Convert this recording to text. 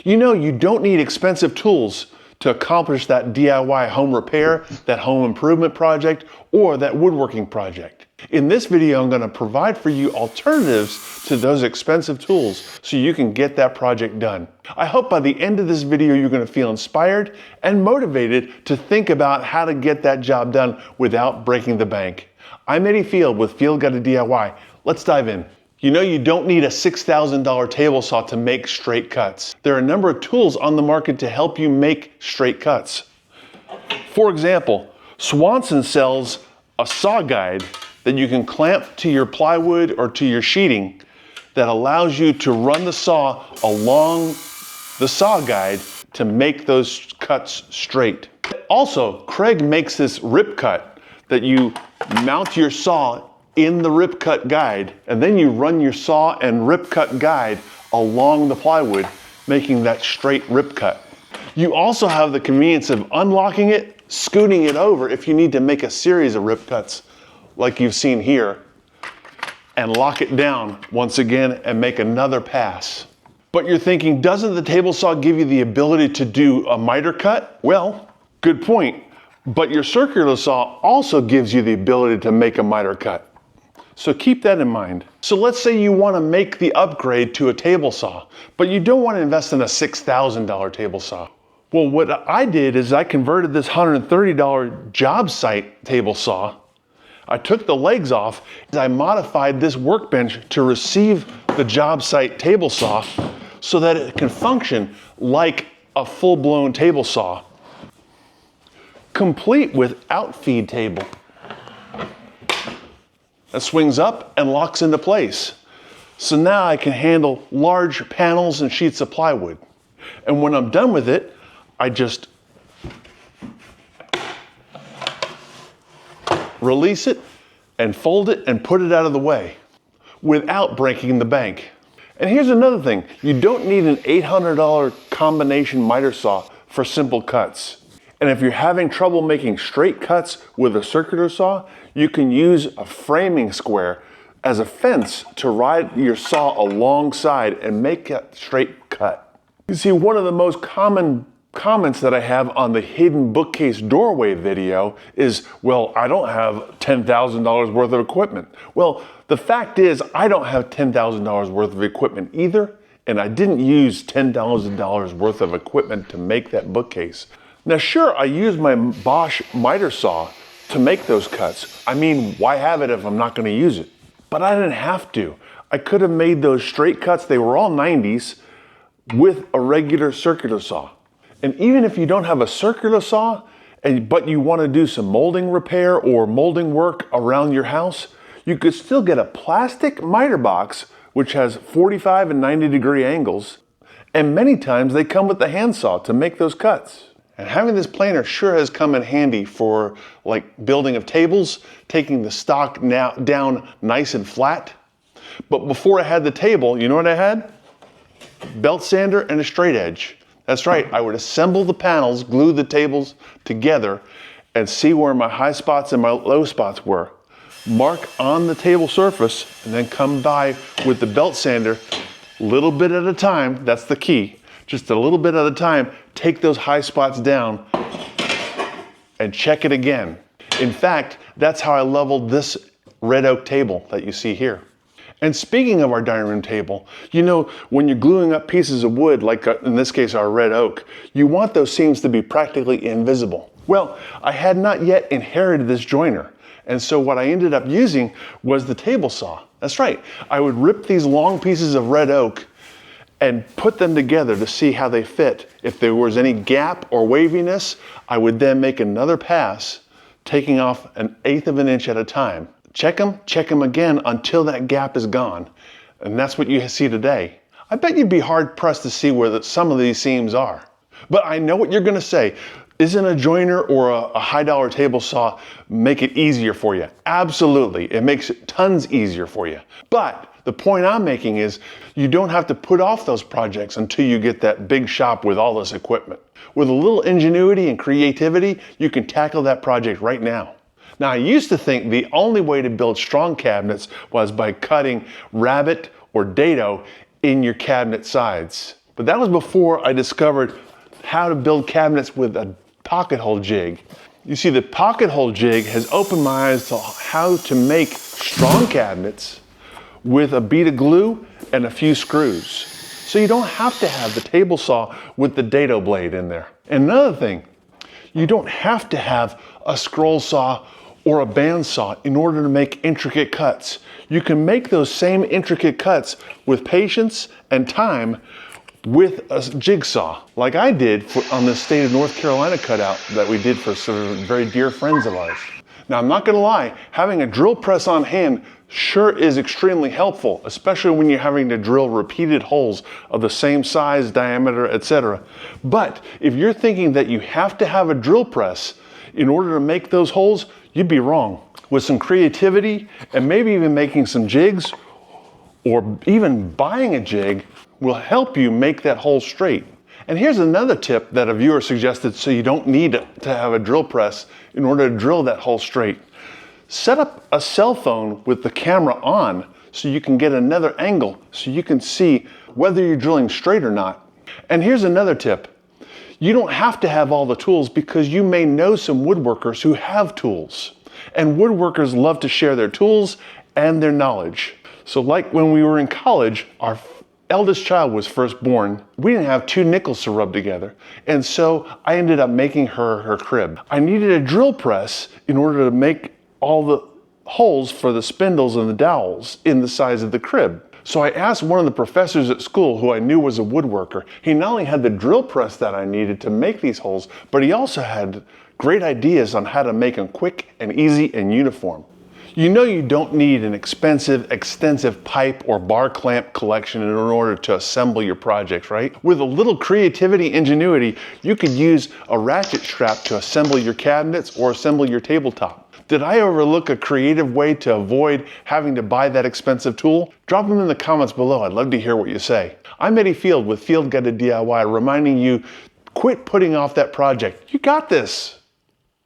You know, you don't need expensive tools to accomplish that DIY home repair, that home improvement project, or that woodworking project. In this video, I'm going to provide for you alternatives to those expensive tools so you can get that project done. I hope by the end of this video, you're going to feel inspired and motivated to think about how to get that job done without breaking the bank. I'm Eddie Field with Field Guide to DIY. Let's dive in. You know, you don't need a $6,000 table saw to make straight cuts. There are a number of tools on the market to help you make straight cuts. For example, Swanson sells a saw guide that you can clamp to your plywood or to your sheeting that allows you to run the saw along the saw guide to make those cuts straight. Also, Craig makes this rip cut that you mount your saw in the rip cut guide, and then you run your saw and rip cut guide along the plywood, making that straight rip cut. You also have the convenience of unlocking it, scooting it over if you need to make a series of rip cuts like you've seen here, and lock it down once again and make another pass. But you're thinking, doesn't the table saw give you the ability to do a miter cut? Well, good point. But your circular saw also gives you the ability to make a miter cut. So keep that in mind. So let's say you want to make the upgrade to a table saw, but you don't want to invest in a $6,000 table saw. Well, what I did is I converted this $130 job site table saw. I took the legs off, I modified this workbench to receive the job site table saw so that it can function like a full-blown table saw, complete with outfeed table that swings up and locks into place. So now I can handle large panels and sheets of plywood. And when I'm done with it, I just release it and fold it and put it out of the way without breaking the bank. And here's another thing, you don't need an $800 combination miter saw for simple cuts. And if you're having trouble making straight cuts with a circular saw, you can use a framing square as a fence to ride your saw alongside and make a straight cut. You see, one of the most common comments that I have on the hidden bookcase doorway video is, well, I don't have $10,000 worth of equipment. Well, the fact is, I don't have $10,000 worth of equipment either, and I didn't use $10,000 worth of equipment to make that bookcase. Now sure, I used my Bosch miter saw to make those cuts. I mean, why have it if I'm not gonna use it? But I didn't have to. I could have made those straight cuts, they were all 90s, with a regular circular saw. And even if you don't have a circular saw, but you wanna do some molding repair or molding work around your house, you could still get a plastic miter box, which has 45 and 90-degree angles, and many times they come with the handsaw to make those cuts. And having this planer sure has come in handy for like building of tables, taking the stock down nice and flat. But before I had the table, you know what I had? Belt sander and a straight edge. That's right, I would assemble the panels, glue the tables together, and see where my high spots and my low spots were. Mark on the table surface, and then come by with the belt sander, little bit at a time, that's the key. Just a little bit at a time, take those high spots down and check it again. In fact, that's how I leveled this red oak table that you see here. And speaking of our dining room table, you know, when you're gluing up pieces of wood, like in this case our red oak, you want those seams to be practically invisible. Well, I had not yet inherited this joiner. And so what I ended up using was the table saw. That's right, I would rip these long pieces of red oak and put them together to see how they fit. If there was any gap or waviness, I would then make another pass, taking off 1/8 of an inch at a time. Check them again until that gap is gone. And that's what you see today. I bet you'd be hard pressed to see where some of these seams are. But I know what you're gonna say. Isn't a joiner or a high-dollar table saw make it easier for you? Absolutely, it makes it tons easier for you. But the point I'm making is you don't have to put off those projects until you get that big shop with all this equipment. With a little ingenuity and creativity, you can tackle that project right now. Now, I used to think the only way to build strong cabinets was by cutting rabbet or dado in your cabinet sides. But that was before I discovered how to build cabinets with a pocket hole jig. You see, the pocket hole jig has opened my eyes to how to make strong cabinets with a bead of glue and a few screws. So you don't have to have the table saw with the dado blade in there. And another thing, you don't have to have a scroll saw or a bandsaw in order to make intricate cuts. You can make those same intricate cuts with patience and time with a jigsaw, like I did on the state of North Carolina cutout that we did for some very dear friends of ours. Now, I'm not gonna lie, having a drill press on hand sure is extremely helpful, especially when you're having to drill repeated holes of the same size, diameter, etc. But if you're thinking that you have to have a drill press in order to make those holes, you'd be wrong. With some creativity and maybe even making some jigs or even buying a jig will help you make that hole straight. And here's another tip that a viewer suggested so you don't need to have a drill press in order to drill that hole straight. Set up a cell phone with the camera on so you can get another angle so you can see whether you're drilling straight or not. And here's another tip. You don't have to have all the tools because you may know some woodworkers who have tools. And woodworkers love to share their tools and their knowledge. So like when we were in college, our eldest child was first born. We didn't have 2 nickels to rub together. And so I ended up making her crib. I needed a drill press in order to make all the holes for the spindles and the dowels in the size of the crib. So I asked one of the professors at school who I knew was a woodworker. He not only had the drill press that I needed to make these holes, but he also had great ideas on how to make them quick and easy and uniform. You know you don't need an expensive, extensive pipe or bar clamp collection in order to assemble your projects, right? With a little creativity, ingenuity, you could use a ratchet strap to assemble your cabinets or assemble your tabletop. Did I overlook a creative way to avoid having to buy that expensive tool? Drop them in the comments below. I'd love to hear what you say. I'm Eddie Field with Field Guided DIY, reminding you, quit putting off that project. You got this.